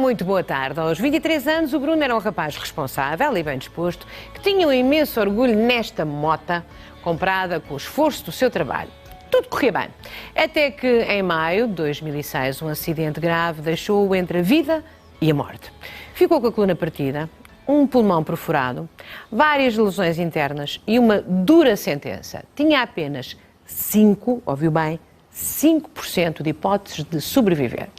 muito boa tarde. Aos 23 anos, o Bruno era um rapaz responsável e bem disposto, que tinha um imenso orgulho nesta mota, comprada com o esforço do seu trabalho. Tudo corria bem. Até que, em maio de 2006, um acidente grave deixou-o entre a vida e a morte. Ficou com a coluna partida, um pulmão perfurado, várias lesões internas e uma dura sentença. Tinha apenas 5% de hipóteses de sobreviver.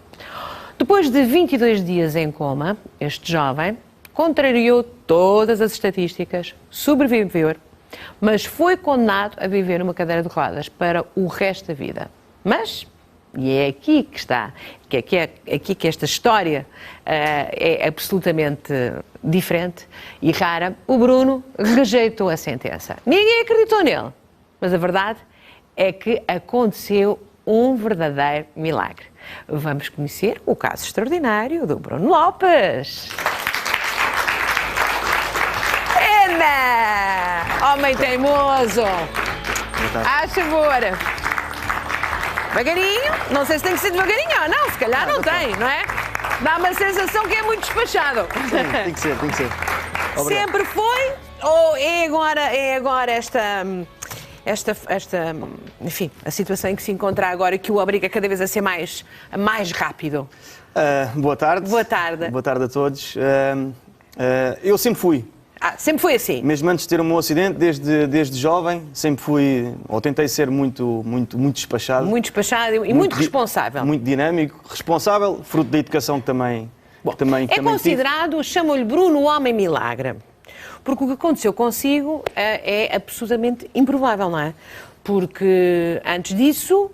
Depois de 22 dias em coma, este jovem contrariou todas as estatísticas, sobreviveu, mas foi condenado a viver numa cadeira de rodas para o resto da vida. Mas, e é aqui que está, aqui que esta história é absolutamente diferente e rara, o Bruno rejeitou a sentença. Ninguém acreditou nele, mas a verdade é que aconteceu um verdadeiro milagre. Vamos conhecer o caso extraordinário do Bruno Lopes. Ana! Homem teimoso! À favor! Devagarinho, não sei se tem que ser devagarinho ou não, se calhar não tem, não é? Dá uma sensação que é muito despachado. Sim, tem que ser. Obrigado. Sempre foi? Ou é agora enfim, a situação em que se encontra agora que o obriga cada vez a ser mais rápido? Boa tarde. Boa tarde. Boa tarde a todos. Eu sempre fui. Sempre foi assim? Mesmo antes de ter o meu acidente, desde jovem, sempre fui, ou tentei ser muito despachado. Muito despachado e muito responsável. Muito dinâmico, responsável, fruto da educação que também é considerado, chamam-lhe Bruno o Homem Milagre. Porque o que aconteceu consigo é absolutamente improvável, não é? Porque antes disso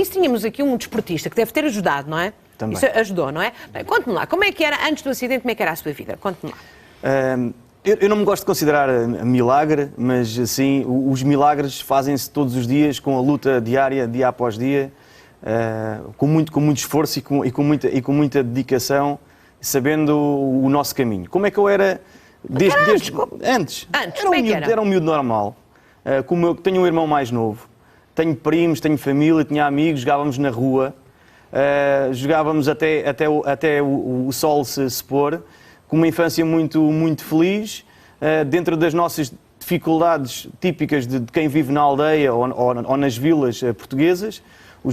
tínhamos aqui um desportista que deve ter ajudado, não é? Também. Isso ajudou, não é? Bem, conte-me lá, como é que era antes do acidente, como é que era a sua vida? Conte-me lá. Eu não me gosto de considerar milagre, mas assim, os milagres fazem-se todos os dias com a luta diária, dia após dia, com muito esforço e com muita dedicação, sabendo o nosso caminho. Como é que eu era antes? Era um miúdo normal. Como eu tenho um irmão mais novo, tenho primos, tenho família, tinha amigos, jogávamos na rua, jogávamos até o sol se pôr, com uma infância muito feliz, dentro das nossas dificuldades típicas de quem vive na aldeia ou nas vilas portuguesas. O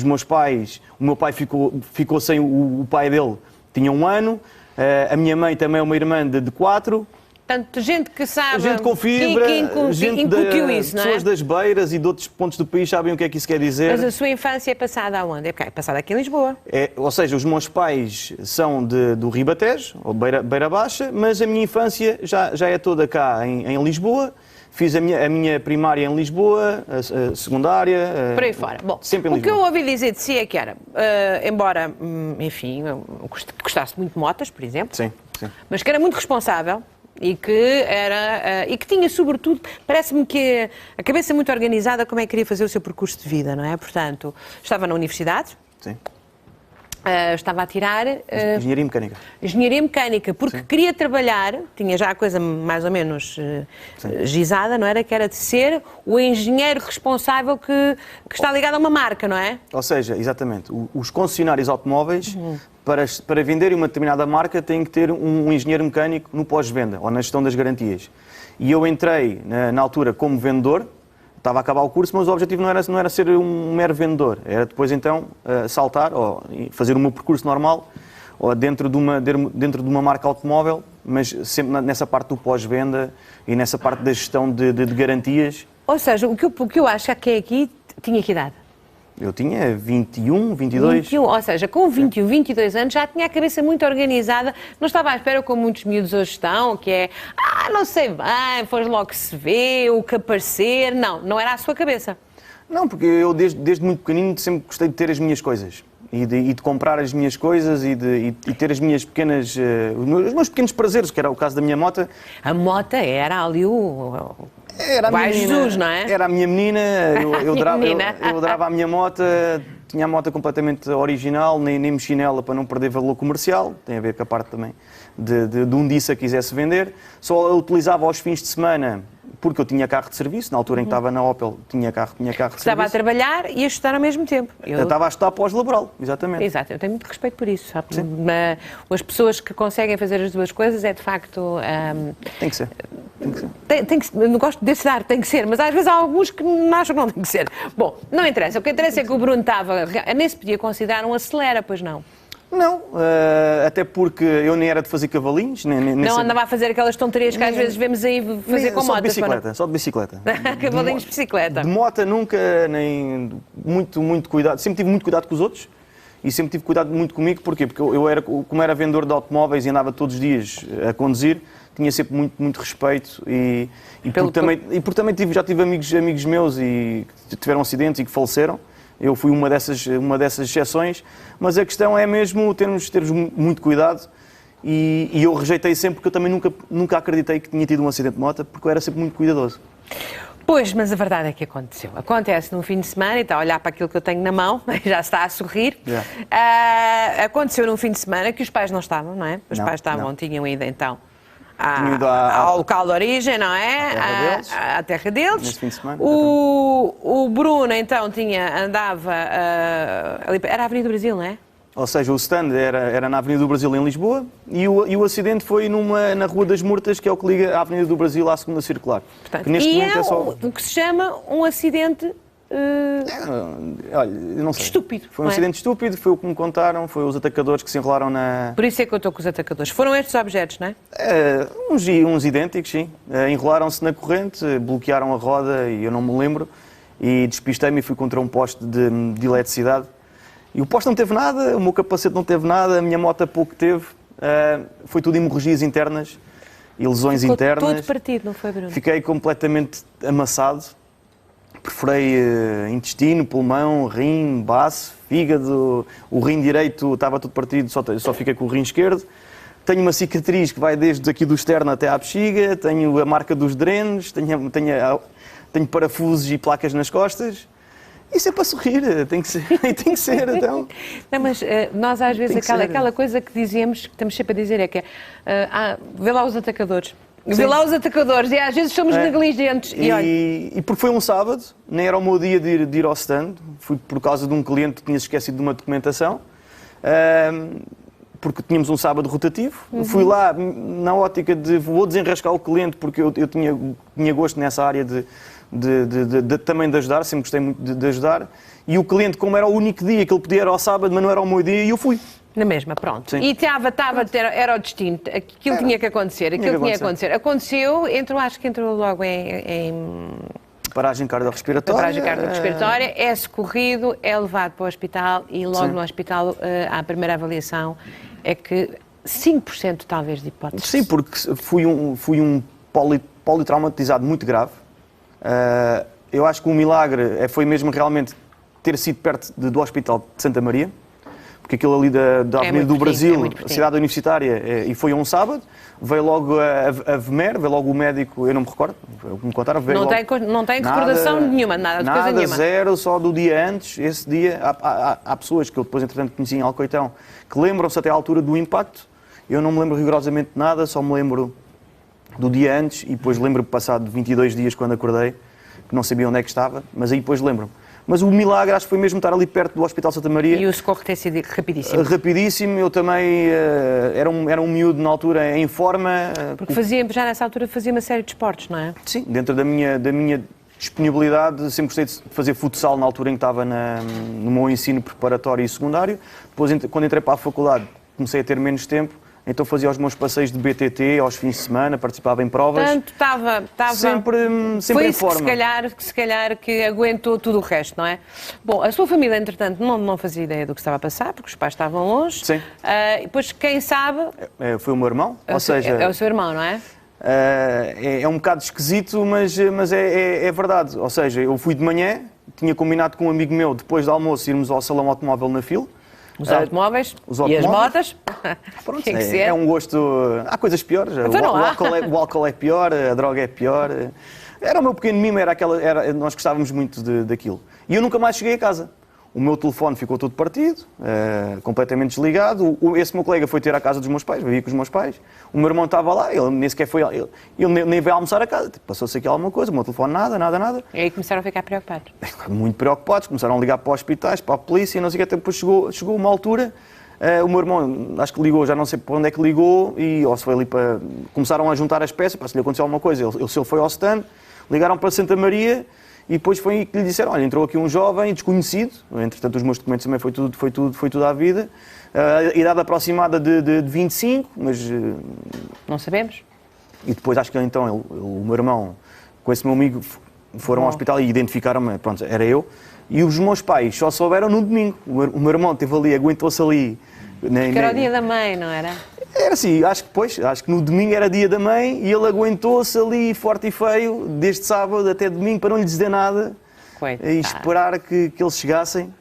meu pai ficou sem o pai dele, tinha 1 ano, a minha mãe também é uma irmã de 4. Portanto, gente que sabe... Gente com fibra, isso, não é? Pessoas das beiras e de outros pontos do país sabem o que é que isso quer dizer. Mas a sua infância é passada aonde? É passada aqui em Lisboa. Ou seja, os meus pais são do Ribatejo, ou Beira Baixa, mas a minha infância já é toda cá em Lisboa. Fiz a minha primária em Lisboa, a secundária... Por aí fora. Bom, sempre em Lisboa. O que eu ouvi dizer de si é que era, embora, enfim, gostasse muito de motas, por exemplo, sim. Mas que era muito responsável e que tinha, sobretudo, parece-me que a cabeça muito organizada como é que queria fazer o seu percurso de vida, não é? Portanto, estava na universidade. Sim. Estava a tirar... Engenharia Mecânica. Engenharia Mecânica, porque queria trabalhar, tinha já a coisa mais ou menos gizada, não era? Que era de ser o engenheiro responsável que está ligado a uma marca, não é? Ou seja, exatamente, os concessionários automóveis, para venderem uma determinada marca, têm que ter um engenheiro mecânico no pós-venda, ou na gestão das garantias. E eu entrei, na altura, como vendedor. Estava a acabar o curso, mas o objetivo não era ser um mero vendedor, era depois então saltar ou fazer o meu percurso normal ou dentro de uma marca automóvel, mas sempre nessa parte do pós-venda e nessa parte da gestão de garantias. Ou seja, o que eu acho é que aqui tinha que idade? Eu tinha 21, 22. 21, ou seja, com 21, 22 anos já tinha a cabeça muito organizada, não estava à espera como muitos miúdos hoje estão, que é, não sei bem, depois logo se vê, o que aparecer, não era a sua cabeça. Não, porque eu desde muito pequenino sempre gostei de ter as minhas coisas e de comprar as minhas coisas e ter as minhas pequenas, os meus pequenos prazeres, que era o caso da minha moto. A moto era ali Era a minha menina, Jesus, não é? Era a minha menina, eu adorava a minha moto, tinha a moto completamente original, nem mexi nela para não perder valor comercial, tem a ver com a parte também de um dia se a quisesse vender. Só a utilizava aos fins de semana porque eu tinha carro de serviço, na altura em que estava na Opel, tinha carro de serviço. Estava a trabalhar e a estudar ao mesmo tempo. Eu estava a estudar pós-laboral, exatamente. Exato, eu tenho muito respeito por isso, sabe? As pessoas que conseguem fazer as duas coisas é de facto... Tem que ser. Tem que, não gosto desse dar, tem que ser, mas às vezes há alguns que não acham que não tem que ser. Bom, não interessa. O que interessa é que o Bruno estava... Nem se podia considerar um acelera, pois não? Não, até porque eu nem era de fazer cavalinhos. Não andava a fazer aquelas tonterias que às vezes vemos aí fazer com motas. Só de bicicleta. Cavalinhos de bicicleta. De moto nunca, nem muito cuidado. Sempre tive muito cuidado com os outros e sempre tive cuidado muito comigo. Porquê? Porque como era vendedor de automóveis e andava todos os dias a conduzir, tinha sempre muito respeito e porque também já tive amigos meus e que tiveram acidentes e que faleceram. Eu fui uma dessas exceções, mas a questão é mesmo termos muito cuidado e eu rejeitei sempre, porque eu também nunca acreditei que tinha tido um acidente de moto, porque eu era sempre muito cuidadoso. Pois, mas a verdade é que aconteceu. Acontece num fim de semana, e está a olhar para aquilo que eu tenho na mão, já está a sorrir. Yeah. Aconteceu num fim de semana que os pais não estavam, não é? Os pais tinham ido então ao local de origem, não é? À terra deles. Neste fim de semana. O Bruno, então, andava ali, era a Avenida do Brasil, não é? Ou seja, o stand era na Avenida do Brasil, em Lisboa, e o acidente foi na Rua das Murtas, que é o que liga a Avenida do Brasil à segunda circular. Portanto, o que se chama um acidente... olha, eu não sei. Estúpido. Foi um acidente estúpido, foi o que me contaram, foi os atacadores que se enrolaram na... Por isso é que eu estou com os atacadores. Foram estes objetos, não é? Uns idênticos, sim. Enrolaram-se na corrente, bloquearam a roda e eu não me lembro, e despistei-me e fui contra um poste de eletricidade. E o poste não teve nada, o meu capacete não teve nada, a minha moto pouco teve. Foi tudo hemorragias internas e lesões internas. Todo partido, não foi, Bruno? Fiquei completamente amassado. Perfurei intestino, pulmão, rim, baço, fígado. O rim direito estava todo partido, só fiquei com o rim esquerdo. Tenho uma cicatriz que vai desde aqui do externo até à bexiga. Tenho a marca dos drenos, tenho parafusos e placas nas costas. Isso é para sorrir, tem que ser, então. Não, mas nós às vezes, aquela coisa que dizemos, que estamos sempre a dizer, é que vê lá os atacadores. Vê lá os atacadores, e às vezes somos negligentes. E porque foi um sábado, nem era o meu dia de ir ao stand, fui por causa de um cliente que tinha esquecido de uma documentação, porque tínhamos um sábado rotativo. Fui lá na ótica de vou desenrascar o cliente, porque eu tinha gosto nessa área também de ajudar, sempre gostei muito de ajudar, e o cliente, como era o único dia que ele podia ir ao sábado, mas não era o meu dia, e eu fui. Na mesma, pronto. Sim. E era o destino, aquilo tinha que acontecer, Aconteceu, acho que entrou logo em paragem cardiorrespiratória. É socorrido, é levado para o hospital e logo no hospital a primeira avaliação é que 5% talvez de hipótese. Sim, porque fui um politraumatizado muito grave. Eu acho que o milagre foi mesmo realmente ter sido perto do Hospital de Santa Maria, porque aquilo ali da Avenida do Brasil, a cidade universitária, e foi um sábado, veio logo a VMER, veio logo o médico, eu não me recordo, o que me contaram, veio não tem recordação nenhuma, nada de coisa nenhuma. Zero, só do dia antes, esse dia, há pessoas que eu depois, entretanto, conheci em Alcoitão, que lembram-se até à altura do impacto, eu não me lembro rigorosamente de nada, só me lembro do dia antes, e depois lembro-me passado 22 dias quando acordei, que não sabia onde é que estava, mas aí depois lembro-me. Mas o milagre acho que foi mesmo estar ali perto do Hospital Santa Maria. E o socorro ter sido rapidíssimo. Rapidíssimo, eu também era um miúdo na altura em forma. Porque já nessa altura fazia uma série de esportes, não é? Sim, dentro da minha disponibilidade, sempre gostei de fazer futsal na altura em que estava no meu ensino preparatório e secundário. Depois, quando entrei para a faculdade, comecei a ter menos tempo. Então fazia os meus passeios de BTT aos fins de semana, participava em provas. Portanto, estava sempre foi em isso forma. Se calhar que aguentou tudo o resto, não é? Bom, a sua família, entretanto, não fazia ideia do que estava a passar, porque os pais estavam longe. Sim. Depois, quem sabe... Foi o meu irmão, é o seu irmão, não é? É um bocado esquisito, mas é verdade. Ou seja, eu fui de manhã, tinha combinado com um amigo meu, depois do almoço, irmos ao salão automóvel na FIL. Os automóveis e as motas. Pronto, é um gosto. Há coisas piores. O álcool é pior, a droga é pior. Era o meu pequeno mimo, nós gostávamos muito daquilo. E eu nunca mais cheguei a casa. O meu telefone ficou todo partido, completamente desligado. Esse meu colega foi ter à casa dos meus pais, vivia com os meus pais. O meu irmão estava lá, ele nem sequer foi, ele nem veio almoçar a casa. Passou-se aqui alguma coisa, o meu telefone nada. E aí começaram a ficar preocupados. Muito preocupados, começaram a ligar para os hospitais, para a polícia, não sei o que, até depois chegou uma altura, o meu irmão, acho que ligou, já não sei para onde é que ligou, ou se foi ali para... Começaram a juntar as peças, para se lhe aconteceu alguma coisa. Ele foi ao stand, ligaram para Santa Maria, e depois foi aí que lhe disseram, olha, entrou aqui um jovem desconhecido, entretanto os meus documentos também foi tudo à vida, idade aproximada de 25, mas... Não sabemos. E depois acho que então o meu irmão, com esse meu amigo, foram ao hospital e identificaram-me, pronto, era eu. E os meus pais só souberam no domingo. O meu irmão esteve ali, aguentou-se ali. Porque era o dia da mãe, não era? Era assim, acho que no domingo era dia da mãe e ele aguentou-se ali forte e feio, desde sábado até domingo, para não lhe dizer nada. Coitado. E esperar que eles chegassem.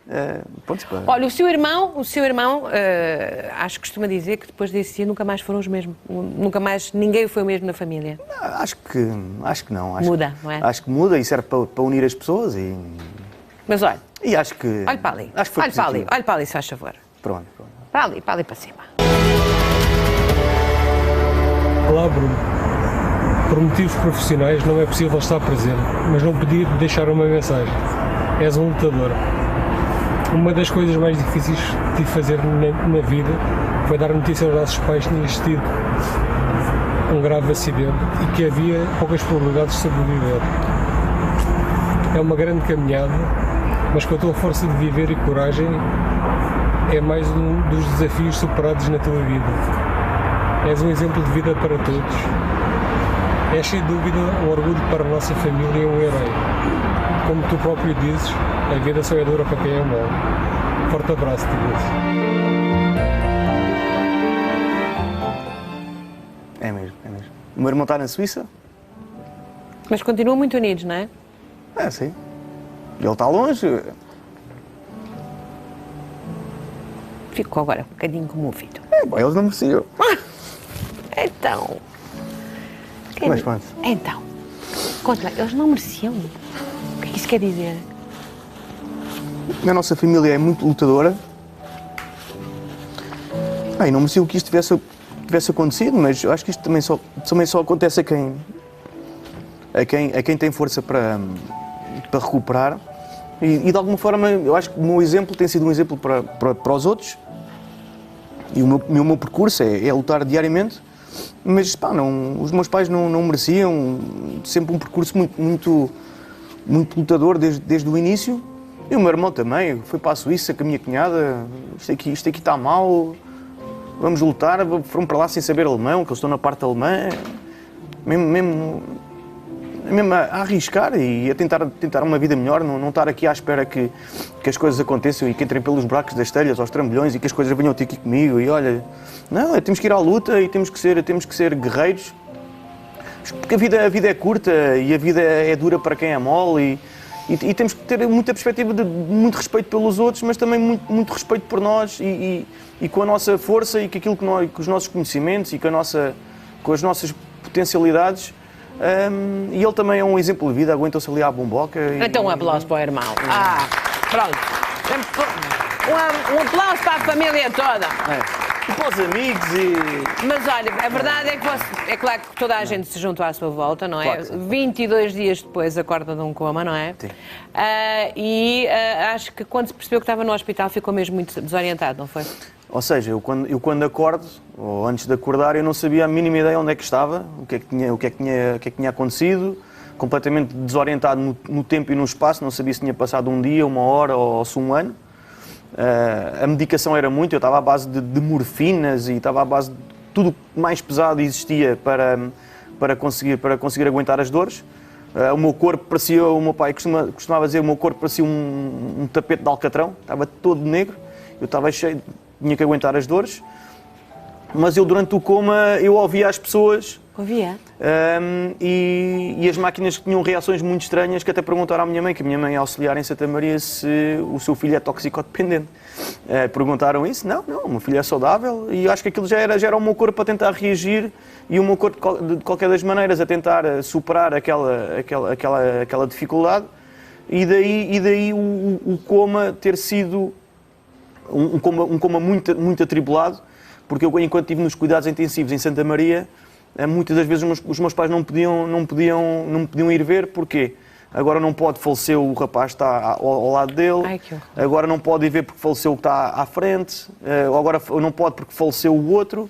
Pronto, olha, o seu irmão, acho que costuma dizer que depois desse dia nunca mais foram os mesmos. Nunca mais ninguém foi o mesmo na família. Acho que não. Muda, não é? Acho que muda e serve para unir as pessoas. Mas olha, e acho que... Olha para ali, acho que foi olha para ali, se faz favor. Pronto. Para ali para cima. Olá, Bruno. Por motivos profissionais não é possível estar presente, mas não podia deixar uma mensagem. És um lutador. Uma das coisas mais difíceis de fazer na vida foi dar notícia aos nossos pais que tinha existido um grave acidente e que havia poucas probabilidades de sobreviver. É uma grande caminhada, mas com a tua força de viver e coragem é mais um dos desafios superados na tua vida. És um exemplo de vida para todos. És sem dúvida um orgulho para a nossa família e um herói. Como tu próprio dizes, a vida só é dura para quem é mau. Forte abraço, Tiago. É mesmo. O meu irmão está na Suíça. Mas continuam muito unidos, não é? É, sim. Ele está longe. Ficou agora um bocadinho comovido. Eles não mereciam. Então... Mas pronto. Então, conta lá, eles não mereciam? O que é que isso quer dizer? A nossa família é muito lutadora. E não mereciam que isto tivesse acontecido, mas eu acho que isto também só acontece a quem tem força para recuperar. E de alguma forma, eu acho que o meu exemplo tem sido um exemplo para os outros. E o meu percurso é lutar diariamente. Mas os meus pais não mereciam, sempre um percurso muito lutador desde o início. E o meu irmão também, foi para a Suíça com a minha cunhada, isto aqui está mal, vamos lutar, foram para lá sem saber alemão, que eles estão na parte alemã, mesmo a arriscar e a tentar uma vida melhor, não estar aqui à espera que as coisas aconteçam e que entrem pelos buracos das telhas, aos trambolhões e que as coisas venham ter aqui comigo e olha, não, temos que ir à luta e temos que ser guerreiros, porque a vida é curta e a vida é dura para quem é mole e temos que ter muita perspectiva de muito respeito pelos outros, mas também muito respeito por nós e com a nossa força e com aquilo com os nossos conhecimentos e com as nossas potencialidades. E ele também é um exemplo de vida, aguentou-se ali à bomboca. Então um aplauso para o irmão. Pronto. Um aplauso para a família toda. E para os amigos Mas olha, a verdade é que é claro que toda a gente se juntou à sua volta, não é? Claro que sim. 22 dias depois acorda de um coma, não é? Sim. Acho que quando se percebeu que estava no hospital ficou mesmo muito desorientado, não foi? Ou seja, eu quando acordo, ou antes de acordar, eu não sabia a mínima ideia onde é que estava, o que é que tinha acontecido, completamente desorientado no tempo e no espaço, não sabia se tinha passado um dia, uma hora ou se um ano. A medicação era muito, eu estava à base de morfinas e estava à base de tudo mais pesado existia para conseguir aguentar as dores. O meu corpo parecia, o meu pai costumava dizer, o meu corpo parecia um tapete de alcatrão, estava todo negro, eu estava cheio, tinha que aguentar as dores, mas eu durante o coma eu ouvia as pessoas. Ouvia? E as máquinas que tinham reações muito estranhas, que até perguntaram à minha mãe, que a minha mãe é auxiliar em Santa Maria, se o seu filho é toxicodependente. Perguntaram isso, não, o meu filho é saudável, e acho que aquilo já era o meu corpo a tentar reagir, e o meu corpo de qualquer das maneiras a tentar superar aquela dificuldade. e daí o coma ter sido um coma muito, muito atribulado, porque eu, enquanto estive nos cuidados intensivos em Santa Maria, muitas das vezes os meus pais não podiam ir ver. Porquê? Agora não pode, faleceu o rapaz que está ao lado dele. Ai, que horror. Agora não pode ir ver porque faleceu o que está à frente. Agora não pode porque faleceu o outro.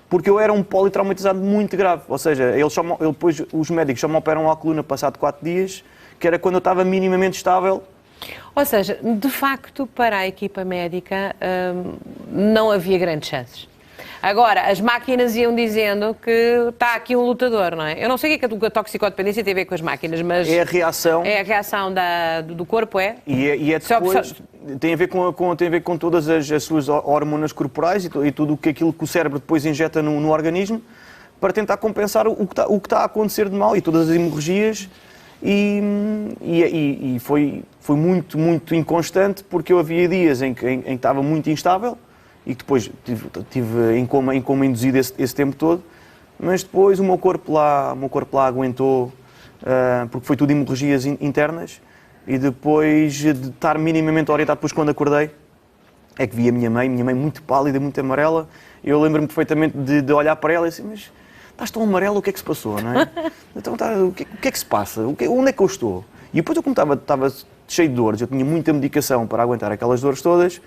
Porque eu era um politraumatizado muito grave. Ou seja, depois os médicos só me operam a coluna passado 4 dias, que era quando eu estava minimamente estável. Ou seja, de facto, para a equipa médica não havia grandes chances. Agora, as máquinas iam dizendo que está aqui um lutador, não é? Eu não sei o que é que a toxicodependência tem a ver com as máquinas, mas... É a reação. É a reação do corpo, é? E é depois... Tem a ver com todas as suas hormonas corporais e tudo aquilo que o cérebro depois injeta no organismo para tentar compensar o que está a acontecer de mal e todas as hemorragias. E foi muito, muito inconstante, porque eu havia dias em que estava muito instável e que depois tive em coma induzido esse tempo todo, mas depois o meu corpo lá aguentou, porque foi tudo hemorragias internas, e depois de estar minimamente orientado, depois quando acordei, é que vi a minha mãe muito pálida, muito amarela. Eu lembro-me perfeitamente de olhar para ela e assim, mas estás tão amarela, o que é que se passou, não é? Então, o que é que se passa? Onde é que eu estou? E depois eu, como estava cheio de dores, eu tinha muita medicação para aguentar aquelas dores todas,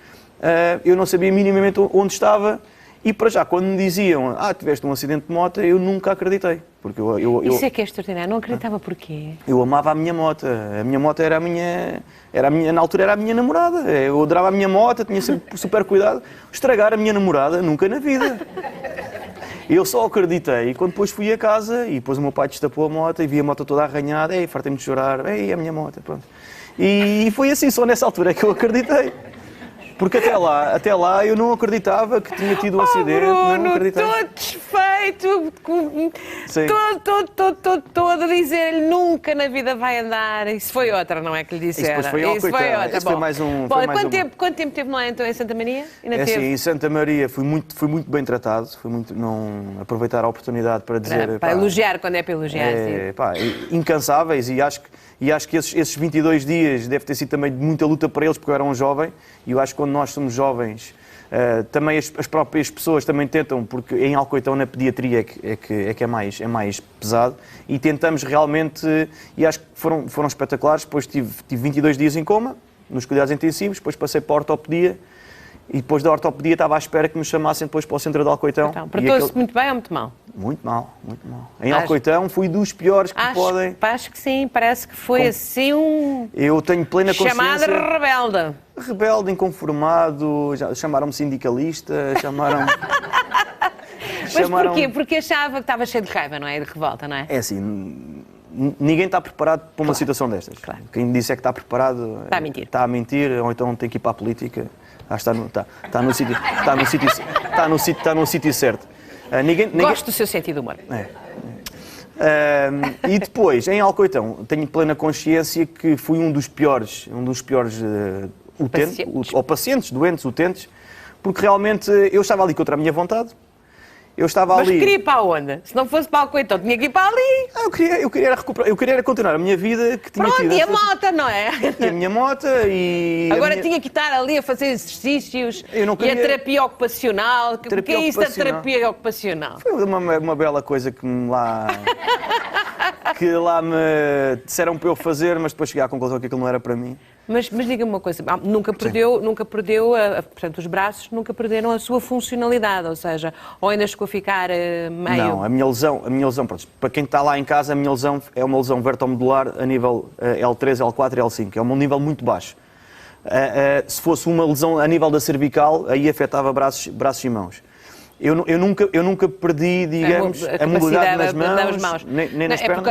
eu não sabia minimamente onde estava, e para já, quando me diziam, tiveste um acidente de moto, eu nunca acreditei. Porque Isso é que é extraordinário, não acreditava porquê? Eu amava a minha moto era na altura era a minha namorada, eu adorava a minha moto, tinha sempre super cuidado. Estragar a minha namorada, nunca na vida. Eu só acreditei quando depois fui a casa e depois o meu pai destapou a moto e vi a moto toda arranhada, fartei-me de chorar, é a minha moto, pronto. E foi assim, só nessa altura é que eu acreditei. Porque até lá eu não acreditava que tinha tido um acidente. Bruno, não acreditei. todo desfeito, todo a dizer-lhe nunca na vida vai andar. Isso foi outra, não é que lhe disseram? Isso foi outra. Isso foi mais um. Bom, quanto tempo teve lá então em Santa Maria? Assim, em Santa Maria fui muito bem tratado, não aproveitar a oportunidade para dizer... Para elogiar, quando é para elogiar. Incansáveis, e acho que esses 22 dias deve ter sido também de muita luta para eles, porque eu era um jovem, e eu acho que quando nós somos jovens, também as próprias pessoas também tentam, porque em Alcoitão na pediatria é mais pesado, e tentamos realmente, e acho que foram espetaculares. Depois tive 22 dias em coma, nos cuidados intensivos, depois passei para a ortopedia, e depois da ortopedia estava à espera que me chamassem depois para o centro de Alcoitão. Então, tratou-se muito bem ou muito mal? Muito mal. Em Alcoitão fui dos piores que podem. Acho que sim, parece que foi assim um... Eu tenho plena consciência... Chamada rebelde. Rebelde, inconformado, chamaram-me sindicalista, chamaram-me... Mas porquê? Porque achava que estava cheio de raiva, não é? De revolta, não é? É assim, ninguém está preparado para uma situação destas. Claro. Quem disse é que está preparado... Está a mentir. Está a mentir, ou então tem que ir para a política. Está no sítio certo. Gosto do seu sentido de humor. E depois, em Alcoitão, tenho plena consciência que fui um dos piores pacientes, doentes, utentes, porque realmente eu estava ali contra a minha vontade. Eu estava Mas ali... queria ir para onde? Se não fosse para Alcoitão, tinha que ir para ali. Eu queria recuperar, eu queria continuar a minha vida que tinha tido. E a moto, não é? E a minha moto e... Agora tinha que estar ali a fazer exercícios e a terapia ocupacional. O que é isso da terapia ocupacional? Foi uma bela coisa que lá me disseram para eu fazer, mas depois cheguei à conclusão que aquilo não era para mim. Mas diga-me uma coisa, nunca perdeu, portanto, os braços nunca perderam a sua funcionalidade, ou seja, ou ainda chegou a ficar meio... Não, a minha lesão, pronto, para quem está lá em casa, a minha lesão é uma lesão vertomedular a nível L3, L4 e L5, é um nível muito baixo. Se fosse uma lesão a nível da cervical, aí afetava braços e mãos. Eu nunca perdi, digamos, a mobilidade nas mãos, nem nas pernas. Porque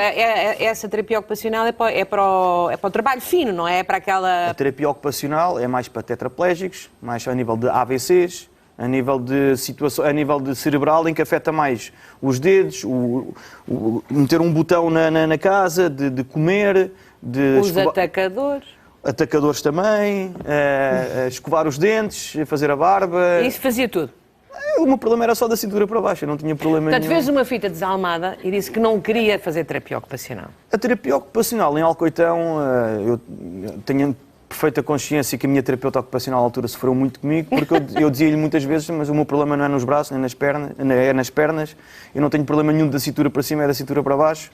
essa terapia ocupacional é para o trabalho fino, não é? É para aquela... A terapia ocupacional é mais para tetraplégicos, mais a nível de AVCs, a nível de cerebral, em que afeta mais os dedos, meter um botão na casa, de comer, os atacadores. Atacadores também, escovar os dentes, fazer a barba. Isso fazia tudo. O meu problema era só da cintura para baixo, eu não tinha problema Portanto, nenhum. fez uma fita desalmada e disse que não queria fazer terapia ocupacional. A terapia ocupacional em Alcoitão, eu tenho perfeita consciência que a minha terapeuta ocupacional à altura sofreu muito comigo, porque eu dizia-lhe muitas vezes, mas o meu problema não é nos braços, nem nas pernas, é nas pernas, eu não tenho problema nenhum da cintura para cima, é da cintura para baixo,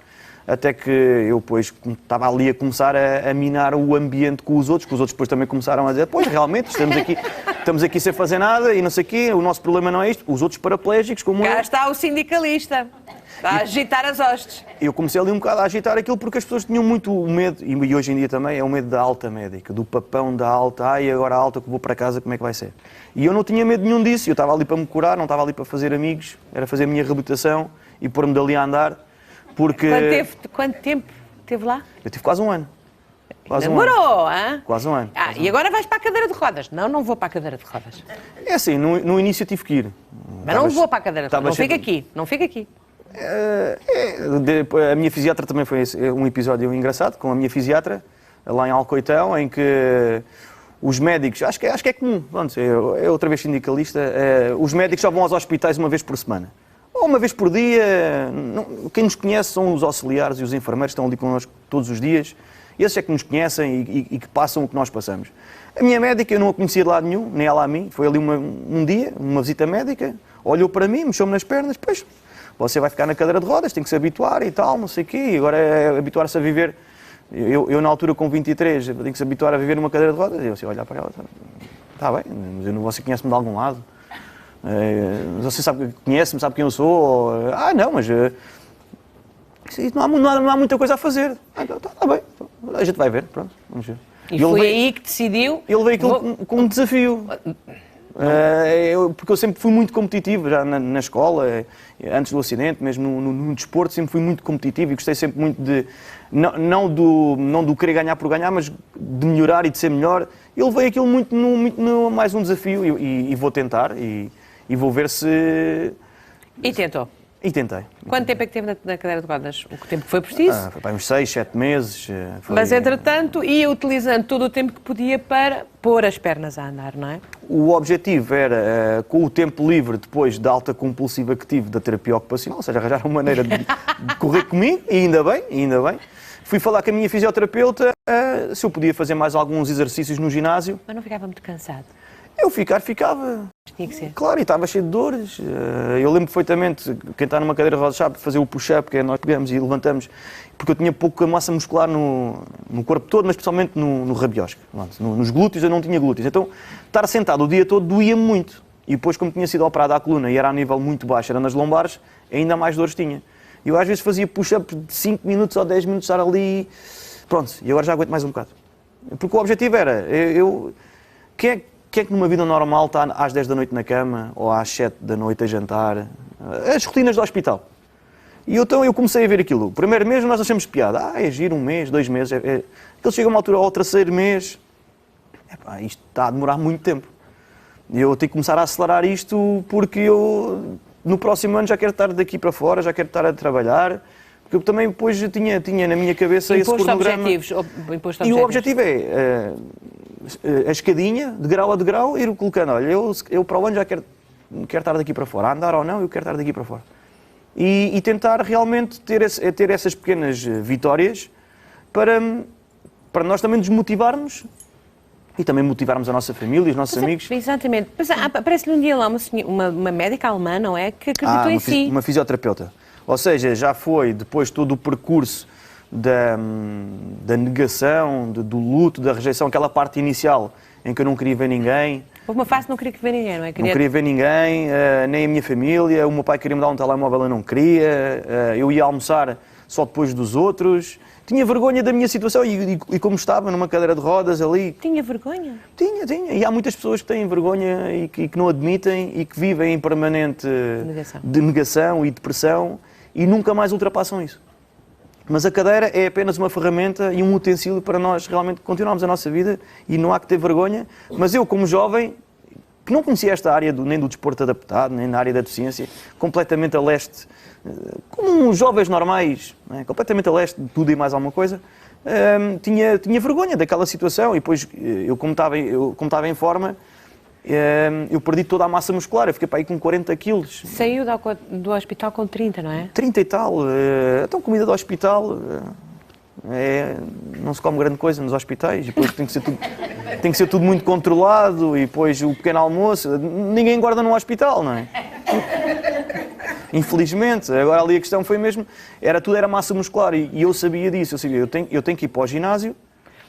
até que eu depois estava ali a começar a minar o ambiente com os outros, que os outros depois também começaram a dizer, pois realmente estamos aqui sem fazer nada e não sei o quê, o nosso problema não é isto, os outros paraplégicos como eu. Cá está o sindicalista, está a agitar as hostes. Eu comecei ali um bocado a agitar aquilo porque as pessoas tinham muito medo, e hoje em dia também, é o medo da alta médica, do papão da alta, e agora a alta que vou para casa, como é que vai ser? E eu não tinha medo nenhum disso, eu estava ali para me curar, não estava ali para fazer amigos, era fazer a minha reabilitação e pôr-me dali a andar, porque... Quanto tempo teve lá? Eu tive quase um ano. Quase um ano. Demorou, hein? Quase um ano. E agora vais para a cadeira de rodas? Não, não vou para a cadeira de rodas. É assim, no início tive que ir. Mas não vou para a cadeira de rodas, não fica aqui, não fica aqui. A minha fisiatra também foi um episódio engraçado com a minha fisiatra lá em Alcoitão, em que os médicos, acho que é comum, pronto, é outra vez sindicalista, os médicos só vão aos hospitais uma vez por semana. Ou uma vez por dia. Quem nos conhece são os auxiliares e os enfermeiros que estão ali connosco todos os dias. Esses é que nos conhecem e que passam o que nós passamos. A minha médica, eu não a conhecia de lado nenhum, nem ela a mim. Foi ali um dia, uma visita médica, olhou para mim, mexeu-me nas pernas, depois você vai ficar na cadeira de rodas, tem que se habituar e tal, não sei o quê. E agora é habituar-se a viver. Eu, na altura, com 23, tenho que se habituar a viver numa cadeira de rodas. E eu assim, olhar para ela, está bem, mas você conhece-me de algum lado? Você conhece-me, sabe quem eu sou? Não, mas não há muita coisa a fazer. Está bem, a gente vai ver, pronto, vamos ver. E foi aí que decidiu... Ele veio aquilo como um desafio. Porque eu sempre fui muito competitivo, já na escola, antes do acidente, mesmo no desporto, sempre fui muito competitivo e gostei sempre muito de, não do querer ganhar por ganhar, mas de melhorar e de ser melhor. Ele veio aquilo muito mais um desafio e vou tentar e vou ver se... E tentou? E tentei. Quanto tempo é que teve na cadeira de rodas? O tempo que foi preciso? Foi para uns 6, 7 meses. Mas, entretanto, ia utilizando todo o tempo que podia para pôr as pernas a andar, não é? O objetivo era, com o tempo livre, depois da alta compulsiva que tive da terapia ocupacional, ou seja, arranjar uma maneira de correr comigo, e ainda bem. Fui falar com a minha fisioterapeuta se eu podia fazer mais alguns exercícios no ginásio. Mas não ficava muito cansado? Eu ficava. Tinha que ser. Claro, e estava cheio de dores. Eu lembro perfeitamente, quem está numa cadeira de rodas sabe fazer o push-up, que é nós pegamos e levantamos, porque eu tinha pouca massa muscular no corpo todo, mas especialmente no rabiosco. Nos glúteos eu não tinha glúteos. Então, estar sentado o dia todo doía-me muito. E depois, como tinha sido operado à coluna e era a nível muito baixo, era nas lombares, ainda mais dores tinha. Eu às vezes fazia push-up de 5 minutos ou 10 minutos, estar ali. Pronto, e agora já aguento mais um bocado. Porque o objetivo era, quem é que numa vida normal está às 10 da noite na cama ou às 7 da noite a jantar? As rotinas do hospital. E então eu comecei a ver aquilo. O primeiro mês nós achamos piada. É giro, um mês, 2 meses. Ele chega a uma altura, ao terceiro mês, isto está a demorar muito tempo. E eu tenho que começar a acelerar isto porque eu, no próximo ano, já quero estar daqui para fora, já quero estar a trabalhar. Porque eu também depois tinha na minha cabeça esse cronograma. Imposto e o objetivo é a escadinha, de grau a degrau, ir colocando. Olha, eu para o ano já quero estar daqui para fora. A andar ou não, eu quero estar daqui para fora. E tentar realmente ter essas pequenas vitórias para nós também nos motivarmos e também motivarmos a nossa família, os nossos amigos. Exatamente. Aparece-lhe um dia lá uma médica alemã, não é? Que acreditou em si. Uma fisioterapeuta. Ou seja, já foi depois todo o percurso da negação, do luto, da rejeição, aquela parte inicial em que eu não queria ver ninguém. Houve uma fase que não queria ver ninguém, não é? Não queria ver ninguém, nem a minha família. O meu pai queria me dar um telemóvel, eu não queria. Eu ia almoçar só depois dos outros. Tinha vergonha da minha situação e como estava numa cadeira de rodas ali... Tinha vergonha? Tinha. E há muitas pessoas que têm vergonha e que não admitem e que vivem em permanente negação e depressão e nunca mais ultrapassam isso. Mas a cadeira é apenas uma ferramenta e um utensílio para nós realmente continuarmos a nossa vida e não há que ter vergonha. Mas eu, como jovem, que não conhecia esta área nem do desporto adaptado, nem na área da deficiência, completamente a leste, como uns jovens normais, né? Completamente a leste de tudo e mais alguma coisa, tinha vergonha daquela situação e depois, eu como estava em forma, eu perdi toda a massa muscular, eu fiquei para aí com 40 quilos. Saiu do hospital com 30, não é? 30 e tal. Então, comida do hospital, não se come grande coisa nos hospitais, e depois tem que ser tudo muito controlado, e depois o pequeno almoço, ninguém engorda num hospital, não é? Infelizmente. Agora ali a questão foi mesmo, tudo era massa muscular, e eu sabia disso, eu tenho que ir para o ginásio,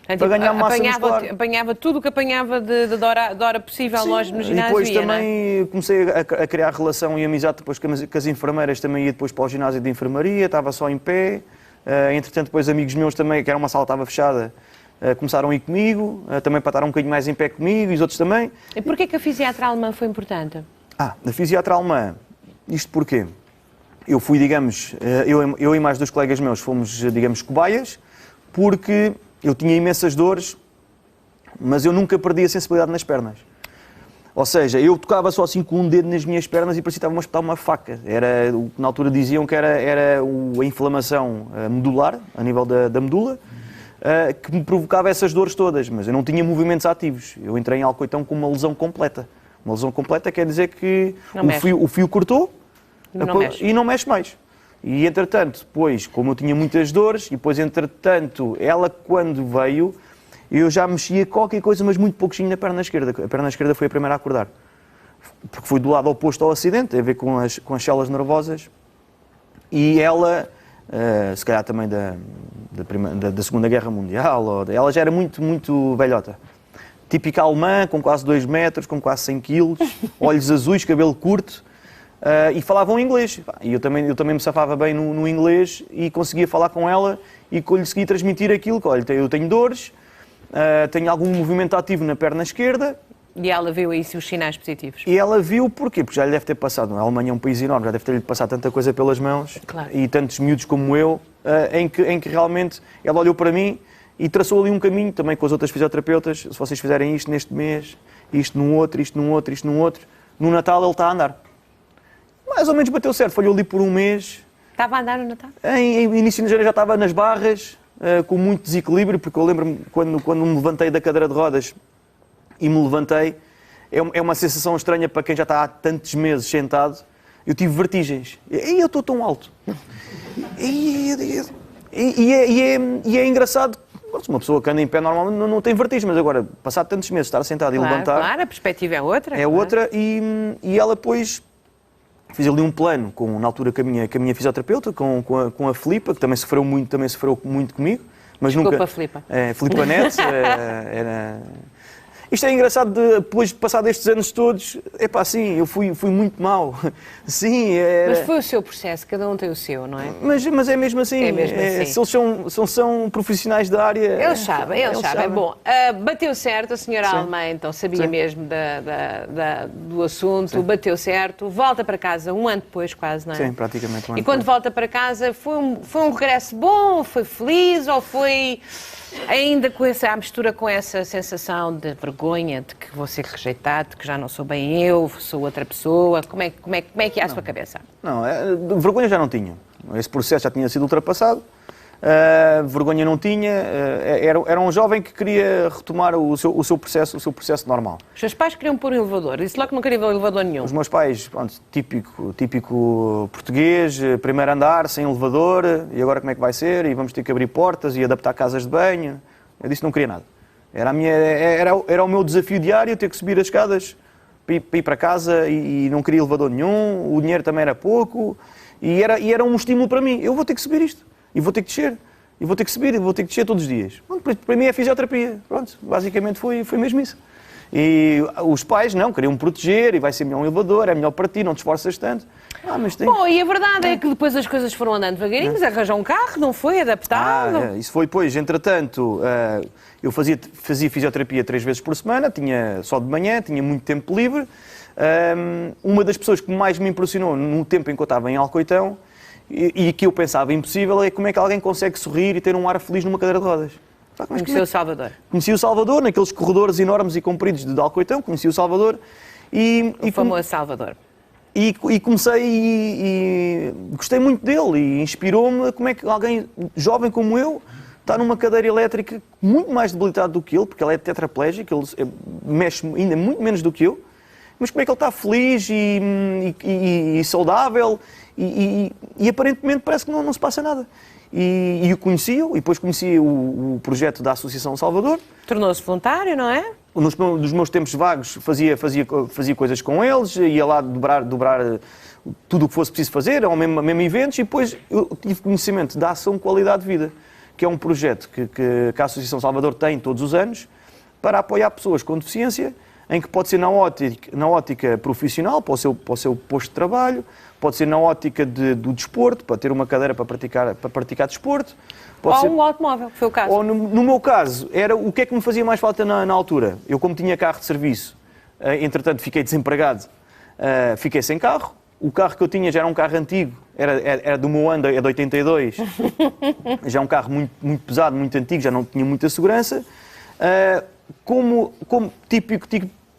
para ganhar massa muscular. Apanhava tudo o que apanhava de hora possível no ginásio. E depois ia, também comecei a criar relação e amizade depois com as enfermeiras, também ia depois para o ginásio de enfermaria, estava só em pé. Entretanto, depois amigos meus também, que era uma sala que estava fechada, começaram a ir comigo, também para estar um bocadinho mais em pé comigo, e os outros também. E porquê que a fisiatra alemã foi importante? A fisiatra alemã, isto porquê? Eu fui, digamos, eu e mais 2 colegas meus fomos, digamos, cobaias, porque eu tinha imensas dores, mas eu nunca perdi a sensibilidade nas pernas. Ou seja, eu tocava só assim com um dedo nas minhas pernas e parecia que estava a espetar uma faca. Era o que na altura diziam que era a inflamação medular, a nível da medula, que me provocava essas dores todas, mas eu não tinha movimentos ativos. Eu entrei em Alcoitão com uma lesão completa. Uma lesão completa quer dizer que o fio cortou e não mexe mais. E entretanto, depois, como eu tinha muitas dores, e depois entretanto, ela quando veio, eu já mexia qualquer coisa, mas muito pouquinho na perna esquerda. A perna esquerda foi a primeira a acordar. Porque foi do lado oposto ao acidente, tem a ver com as células nervosas. E ela, se calhar também da Segunda Guerra Mundial, ela já era muito, muito velhota. Típica alemã, com quase 2 metros, com quase 100 quilos, olhos azuis, cabelo curto. E falavam inglês. E eu também me safava bem no inglês e conseguia falar com ela e conseguia transmitir aquilo que, olha, eu tenho dores, tenho algum movimento ativo na perna esquerda. E ela viu aí os sinais positivos? E ela viu porquê? Porque já lhe deve ter passado, a Alemanha é um país enorme, já deve ter-lhe passado tanta coisa pelas mãos, claro. E tantos miúdos como eu, em que realmente ela olhou para mim e traçou ali um caminho, também com as outras fisioterapeutas, se vocês fizerem isto neste mês, isto num outro, isto num outro, isto num outro, no Natal ele está a andar. Mais ou menos bateu certo, falhou ali por um mês. Estava a andar no Natal? Em início de janeiro já estava nas barras, com muito desequilíbrio, porque eu lembro-me quando me levantei da cadeira de rodas e me levantei, é uma sensação estranha para quem já está há tantos meses sentado. Eu tive vertigens. E eu estou tão alto. E é engraçado. Uma pessoa que anda em pé normalmente não tem vertigem, mas agora, passado tantos meses, estar sentado e levantar... Claro, a perspectiva é outra. É outra, e ela depois... Fiz ali um plano, na altura, com a minha fisioterapeuta, com a Filipa, que também sofreu muito comigo. Mas Desculpa, nunca... Filipa. Filipa Neto. Isto é engraçado, depois de passar estes anos todos, sim, eu fui muito mau. Sim, Mas foi o seu processo, cada um tem o seu, não é? Mas é mesmo assim. É mesmo assim. Se eles são profissionais da área... Eles sabem. Bom, bateu certo, a senhora alemã então sabia mesmo do assunto, sim. Bateu certo, volta para casa um ano depois quase, não é? Sim, praticamente um ano E quando volta para casa, foi um regresso bom, foi feliz ou foi... Ainda com a mistura com essa sensação de vergonha, de que vou ser rejeitado, de que já não sou bem eu, sou outra pessoa, como é que é a sua cabeça? Não, vergonha já não tinha. Esse processo já tinha sido ultrapassado. Vergonha não tinha. Era um jovem que queria retomar o seu processo normal. Os seus pais queriam pôr um elevador, disse logo que não queria ver um elevador nenhum. Os meus pais, pronto, típico português, primeiro andar, sem elevador, e agora como é que vai ser? E vamos ter que abrir portas e adaptar casas de banho. Eu disse que não queria nada. Era o meu desafio diário, ter que subir as escadas para ir para casa e não queria elevador nenhum, o dinheiro também era pouco, e era um estímulo para mim. Eu vou ter que subir isto. E vou ter que descer, e vou ter que subir, e vou ter que descer todos os dias. Pronto, para mim é fisioterapia. Pronto, basicamente foi mesmo isso. E os pais não, queriam me proteger, e vai ser melhor um elevador, é melhor para ti, não te esforças tanto. Bom, e a verdade é que depois as coisas foram andando devagarinho, mas arranjou um carro, não foi? Adaptado? Isso foi depois. Entretanto, eu fazia fisioterapia 3 vezes por semana, tinha só de manhã, tinha muito tempo livre. Uma das pessoas que mais me impressionou no tempo em que eu estava em Alcoitão, e que eu pensava impossível, é como é que alguém consegue sorrir e ter um ar feliz numa cadeira de rodas. Conheceu o Salvador? Conheci o Salvador, naqueles corredores enormes e compridos de Alcoitão, conheci o Salvador. O famoso Salvador. E comecei e gostei muito dele e inspirou-me como é que alguém jovem como eu está numa cadeira elétrica muito mais debilitado do que ele, porque ele é tetraplégico, ele mexe ainda muito menos do que eu, mas como é que ele está feliz e saudável e aparentemente parece que não se passa nada. E eu conheci-o, e depois conheci o projeto da Associação Salvador. Tornou-se voluntário, não é? Nos meus tempos vagos fazia coisas com eles, ia lá dobrar tudo o que fosse preciso fazer, ao mesmo eventos, e depois eu tive conhecimento da Ação Qualidade de Vida, que é um projeto que a Associação Salvador tem todos os anos para apoiar pessoas com deficiência, em que pode ser na ótica profissional, para o seu posto de trabalho, pode ser na ótica do desporto, para ter uma cadeira para praticar desporto. Ou um automóvel, que foi o caso. Ou no meu caso, era o que é que me fazia mais falta na altura. Eu, como tinha carro de serviço, entretanto fiquei desempregado, fiquei sem carro. O carro que eu tinha já era um carro antigo, era do meu ano, é de 82. Já é um carro muito, muito pesado, muito antigo, já não tinha muita segurança. Como típico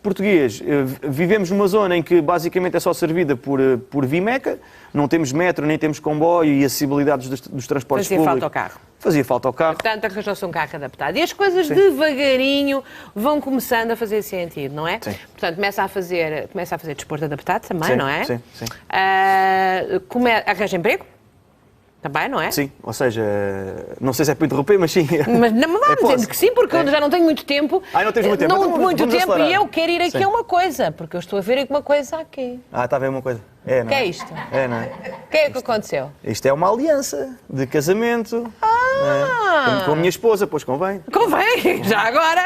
português, vivemos numa zona em que basicamente é só servida por Vimeca, não temos metro, nem temos comboio e acessibilidades dos transportes públicos. Fazia falta ao carro. Fazia falta ao carro. Portanto, arranjou-se um carro adaptado. E as coisas devagarinho vão começando a fazer sentido, não é? Sim. Portanto, começa a fazer desporto adaptado também, Sim, não é? sim. Arranja emprego? Também, não é? Sim, ou seja, não sei se é para interromper, mas sim. Mas não, dizendo que sim, porque eu já não tenho muito tempo. Não tens muito tempo? Não Então, muito vamos tempo acelerar. e eu quero ir aqui Sim. a uma coisa, porque eu estou a ver aqui uma coisa aqui. Está a ver uma coisa. É, O não que é isto? É, não é? O que é que aconteceu? Isto é uma aliança de casamento. É? Com a minha esposa, pois convém. Convém, já agora.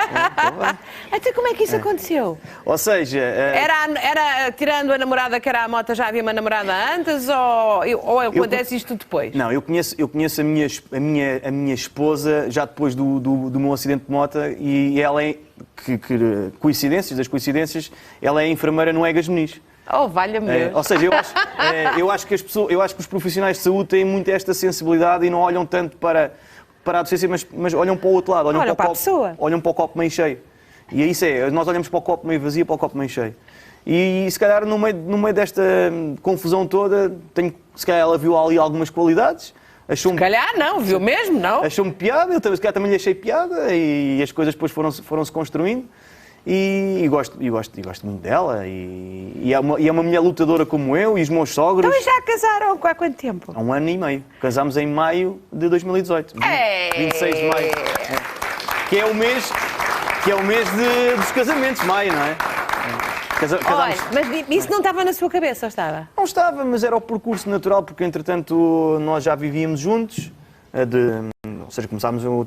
convém. Até como é que isso aconteceu? Ou seja... Era tirando a namorada que era a Mota, já havia uma namorada antes ou acontece isto depois? Não, eu conheço a minha esposa já depois do meu acidente de moto e ela é, coincidências das coincidências, ela é enfermeira no Egas Muniz. Oh, valha-me Deus. Ou seja, eu acho que os profissionais de saúde têm muito esta sensibilidade e não olham tanto para a deficiência, mas olham para o outro lado, olham para a pessoa. Olham para o copo meio cheio. E é isso, nós olhamos para o copo meio vazio, para o copo meio cheio. E se calhar no meio desta confusão toda, se calhar ela viu ali algumas qualidades. Se calhar não, viu mesmo, não? Achou-me piada, eu se calhar também lhe achei piada e as coisas depois foram-se construindo. E gosto muito dela e é uma mulher lutadora como eu e os meus sogros. Então já casaram há quanto tempo? Há 1 ano e meio. Casámos em maio de 2018. 26 de maio. Que é o mês dos casamentos, maio, não é? Olha, mas isso não estava na sua cabeça, ou estava? Não estava, mas era o percurso natural, porque entretanto nós já vivíamos juntos, ou seja,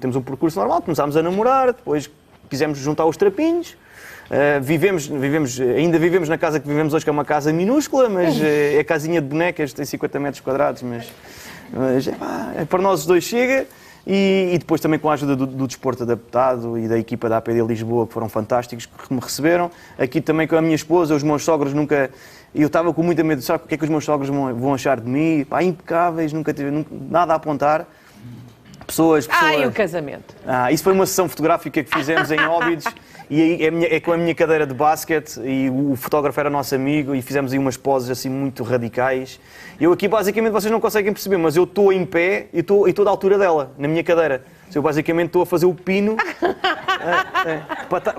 temos um percurso normal, começámos a namorar, depois quisemos juntar os trapinhos, ainda vivemos na casa que vivemos hoje, que é uma casa minúscula, mas é casinha de bonecas, tem 50 metros quadrados, mas para nós os dois chega. E depois também com a ajuda do desporto adaptado e da equipa da APD Lisboa, que foram fantásticos, que me receberam. Aqui também com a minha esposa, os meus sogros nunca... Eu estava com muita medo, sabe o que é que os meus sogros vão achar de mim? Impecáveis, nunca tive nada a apontar. Pessoas... E o casamento? Isso foi uma sessão fotográfica que fizemos em Óbidos. E aí é com a minha cadeira de basquete e o fotógrafo era nosso amigo e fizemos aí umas poses assim muito radicais. Eu aqui basicamente vocês não conseguem perceber, mas eu estou em pé e estou da altura dela, na minha cadeira. Eu basicamente estou a fazer o pino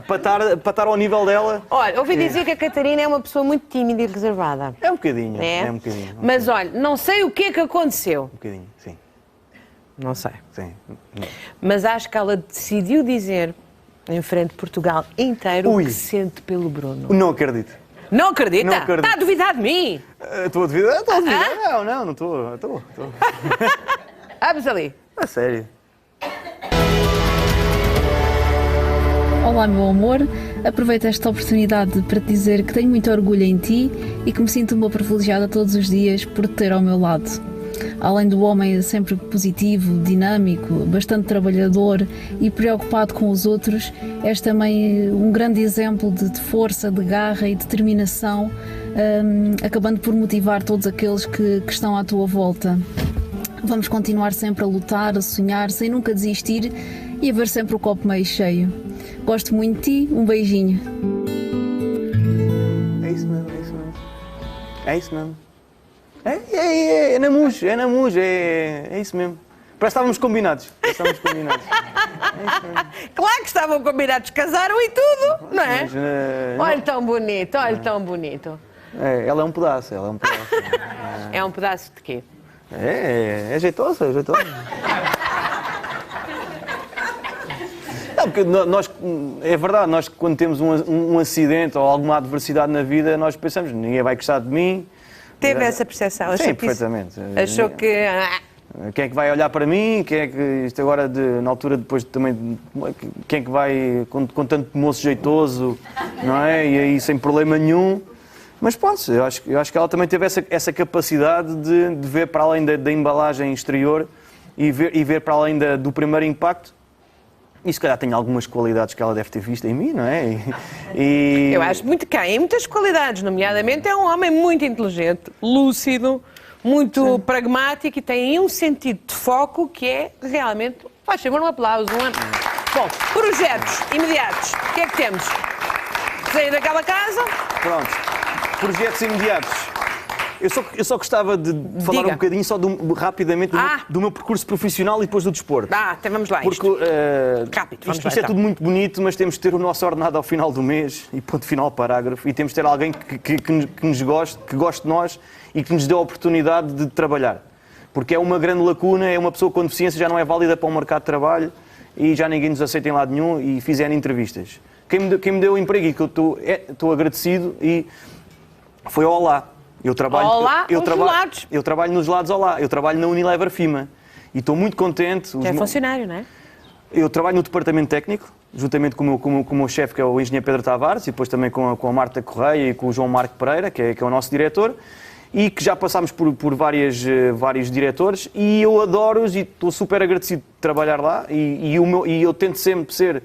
para estar ao nível dela. Olha, ouvi dizer que a Catarina é uma pessoa muito tímida e reservada. É um bocadinho, é um bocadinho. Mas olha, não sei o que é que aconteceu. Um bocadinho, sim. Não sei. Sim. Mas acho que ela decidiu dizer, em frente de Portugal inteiro, o que sente pelo Bruno. Não acredito. Não acredita? Não acredito. Está a duvidar de mim? Estou a duvidar? Estou a duvidar? Não estou. Vamos ali. A sério. Olá, meu amor. Aproveito esta oportunidade para te dizer que tenho muito orgulho em ti e que me sinto uma privilegiada todos os dias por te ter ao meu lado. Além do homem sempre positivo, dinâmico, bastante trabalhador e preocupado com os outros, és também um grande exemplo de força, de garra e determinação, acabando por motivar todos aqueles que estão à tua volta. Vamos continuar sempre a lutar, a sonhar, sem nunca desistir e a ver sempre o copo meio cheio. Gosto muito de ti, um beijinho. É isso mesmo. É isso mesmo. É na Muj, é isso mesmo. Parece que estávamos combinados. Claro que estavam combinados, casaram e tudo, não é? Mas, Olha tão bonito, olha tão bonito. ela é um pedaço, É um pedaço de quê? É jeitosa, é jeitosa. Não, porque nós, é verdade, nós quando temos um acidente ou alguma adversidade na vida, nós pensamos, ninguém vai gostar de mim. Teve essa percepção? Sim, perfeitamente. Achou que... Quem é que vai olhar para mim? Quem é que, isto agora, na altura, depois também, quem é que vai, com tanto moço jeitoso, não é? E aí sem problema nenhum. Mas pronto, eu acho que ela também teve essa capacidade de ver para além da embalagem exterior e ver para além do primeiro impacto. E se calhar tem algumas qualidades que ela deve ter visto em mim, não é? Eu acho muito que tem muitas qualidades, nomeadamente é um homem muito inteligente, lúcido, muito pragmático e tem aí um sentido de foco que é realmente... Faz favor, um aplauso. Bom, projetos imediatos. O que é que temos? Sair daquela casa? Pronto. Projetos imediatos. Eu só gostava de falar um bocadinho só rapidamente do meu percurso profissional e depois do desporto. Então vamos lá. Porque Rápido, vamos isto lá, é tudo muito bonito, mas temos de ter o nosso ordenado ao final do mês e ponto final parágrafo. E temos de ter alguém que nos goste, que goste de nós e que nos dê a oportunidade de trabalhar. Porque é uma grande lacuna, é uma pessoa com deficiência já não é válida para o mercado de trabalho e já ninguém nos aceita em lado nenhum e fizeram entrevistas. Quem me deu o emprego e que eu estou agradecido e foi ao Olá. Eu trabalho nos lados Olá. Eu trabalho na Unilever FIMA e estou muito contente. É funcionário, não é? Eu trabalho no departamento técnico, juntamente com o meu chefe, que é o engenheiro Pedro Tavares, e depois também com a Marta Correia e com o João Marco Pereira, que é o nosso diretor, e que já passámos por vários diretores, e eu adoro-os e estou super agradecido de trabalhar lá, e eu tento sempre ser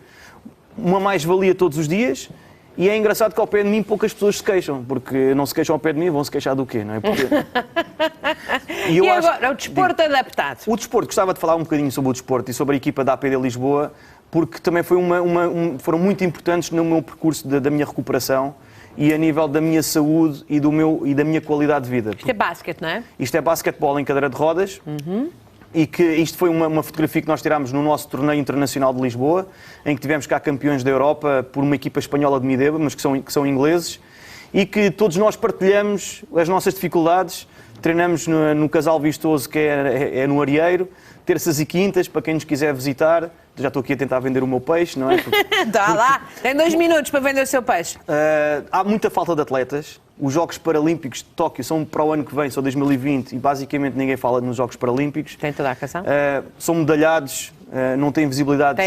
uma mais-valia todos os dias. E é engraçado que ao pé de mim poucas pessoas se queixam, porque não se queixam ao pé de mim, vão se queixar do quê, não é? Porque... E agora, o desporto adaptado? O desporto, gostava de falar um bocadinho sobre o desporto e sobre a equipa da APD Lisboa, porque também foram muito importantes no meu percurso da minha recuperação e a nível da minha saúde e da minha qualidade de vida. Isto é basquete, não é? Isto é basquetebol em cadeira de rodas. E que isto foi uma fotografia que nós tirámos no nosso torneio internacional de Lisboa, em que tivemos cá campeões da Europa por uma equipa espanhola de Mideba, mas que são ingleses, e que todos nós partilhamos as nossas dificuldades. Treinamos no Casal Vistoso, que é no Arieiro, terças e quintas, para quem nos quiser visitar. Já estou aqui a tentar vender o meu peixe, não é? Lá, tem 2 minutos para vender o seu peixe. Há muita falta de atletas. Os Jogos Paralímpicos de Tóquio são para o ano que vem, são 2020, e basicamente ninguém fala nos Jogos Paralímpicos. Tem toda a razão. São medalhados, não têm visibilidade.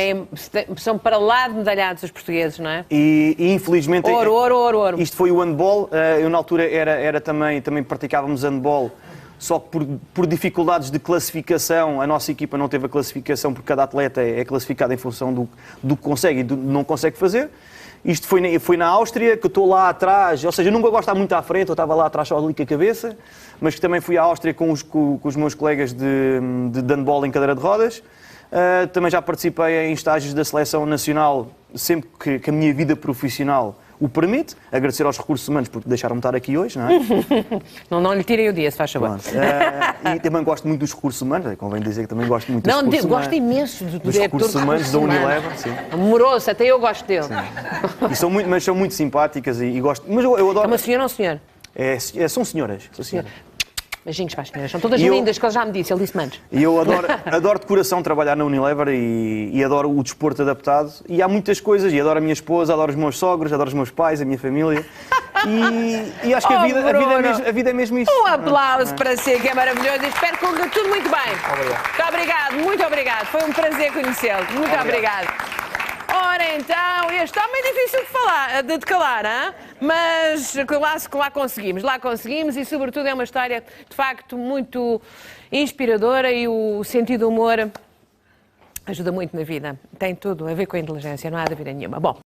São para lá de medalhados os portugueses, não é? E infelizmente... Ouro. Isto foi o handball. Eu na altura também praticávamos handball. Só que por dificuldades de classificação, a nossa equipa não teve a classificação, porque cada atleta é classificado em função do que consegue e do que não consegue fazer. Isto foi na Áustria, que eu estou lá atrás, ou seja, eu nunca gosto de estar muito à frente, eu estava lá atrás só ali com a cabeça, mas que também fui à Áustria com os meus colegas de handball em cadeira de rodas. Também já participei em estágios da seleção nacional, sempre que a minha vida profissional o permite. Agradecer aos recursos humanos por deixaram-me estar aqui hoje, não é? Não lhe tirem o dia, se faz favor. E também gosto muito dos recursos humanos, convém dizer que também gosto muito dos recursos humanos. Gosto imenso dos recursos humanos da Unilever. Sim. Amoroso, até eu gosto dele. Mas são muito simpáticas e gosto. Mas eu adoro. É uma senhora ou um senhor? São senhoras. São senhoras. Beijinhos para as senhoras. São todas lindas, que ele já me disse. Ele disse-me antes. E eu adoro de coração trabalhar na Unilever e adoro o desporto adaptado. E há muitas coisas. E adoro a minha esposa, adoro os meus sogros, adoro os meus pais, a minha família. E acho que a vida é mesmo isso. Um aplauso para si, que é maravilhoso. E espero que corra tudo muito bem. Muito obrigado. Foi um prazer conhecê-lo. Muito obrigado. Ora então, este homem é difícil de calar, hein? Mas lá conseguimos e sobretudo é uma história de facto muito inspiradora e o sentido do humor ajuda muito na vida. Tem tudo a ver com a inteligência, não há dúvida nenhuma. Bom.